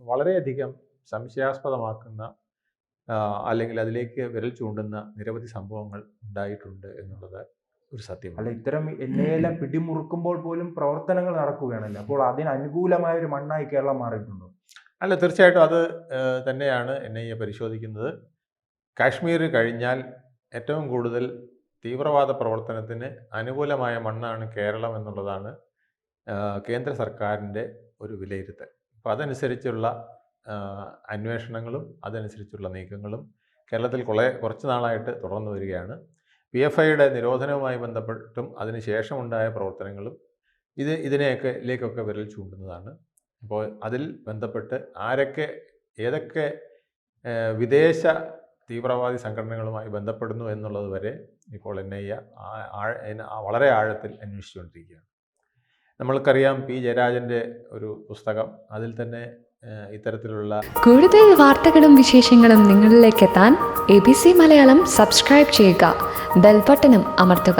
വളരെയധികം സംശയാസ്പദമാക്കുന്ന അല്ലെങ്കിൽ അതിലേക്ക് വിരൽ ചൂണ്ടുന്ന നിരവധി സംഭവങ്ങൾ ഉണ്ടായിട്ടുണ്ട് എന്നുള്ളത് ഒരു സത്യമാണ്. അല്ല, ഇത്തരം എണ്ണയെല്ലാം പിടിമുറുക്കുമ്പോൾ പോലും പ്രവർത്തനങ്ങൾ നടക്കുകയാണല്ലോ. അപ്പോൾ അതിന് അനുകൂലമായ ഒരു മണ്ണായി കേരളം മാറിയിട്ടുണ്ടോ? അല്ല, തീർച്ചയായിട്ടും അത് തന്നെയാണ് NIA പരിശോധിക്കുന്നത്. കാശ്മീർ കഴിഞ്ഞാൽ ഏറ്റവും കൂടുതൽ തീവ്രവാദ പ്രവർത്തനത്തിന് അനുകൂലമായ മണ്ണാണ് കേരളം എന്നുള്ളതാണ് കേന്ദ്ര സർക്കാരിൻ്റെ ഒരു വിലയിരുത്തൽ. അപ്പോൾ അതനുസരിച്ചുള്ള അന്വേഷണങ്ങളും അതനുസരിച്ചുള്ള നീക്കങ്ങളും കേരളത്തിൽ കുറച്ച് നാളായിട്ട് തുടർന്നു വരികയാണ്. PFIയുടെ നിരോധനവുമായി ബന്ധപ്പെട്ടും അതിനുശേഷമുണ്ടായ പ്രവർത്തനങ്ങളും ഇതിലേക്കൊക്കെ വിരൽ ചൂണ്ടുന്നതാണ്. അപ്പോൾ അതിൽ ബന്ധപ്പെട്ട് ഏതൊക്കെ വിദേശ തീവ്രവാദി സംഘടനകളുമായി ബന്ധപ്പെടുന്നു എന്നുള്ളത് വരെ ഇപ്പോൾ NIA വളരെ ആഴത്തിൽ അന്വേഷിച്ചുകൊണ്ടിരിക്കുകയാണ്. നമ്മൾക്കറിയാം P. ജയരാജൻ്റെ ഒരു പുസ്തകം, അതിൽ തന്നെ ഇത്തരത്തിലുള്ള കൂടുതൽ വാർത്തകളും വിശേഷങ്ങളും നിങ്ങളിലേക്ക് എത്താൻ ABC മലയാളം സബ്സ്ക്രൈബ് ചെയ്യുക, ബെൽ ബട്ടണും അമർത്തുക.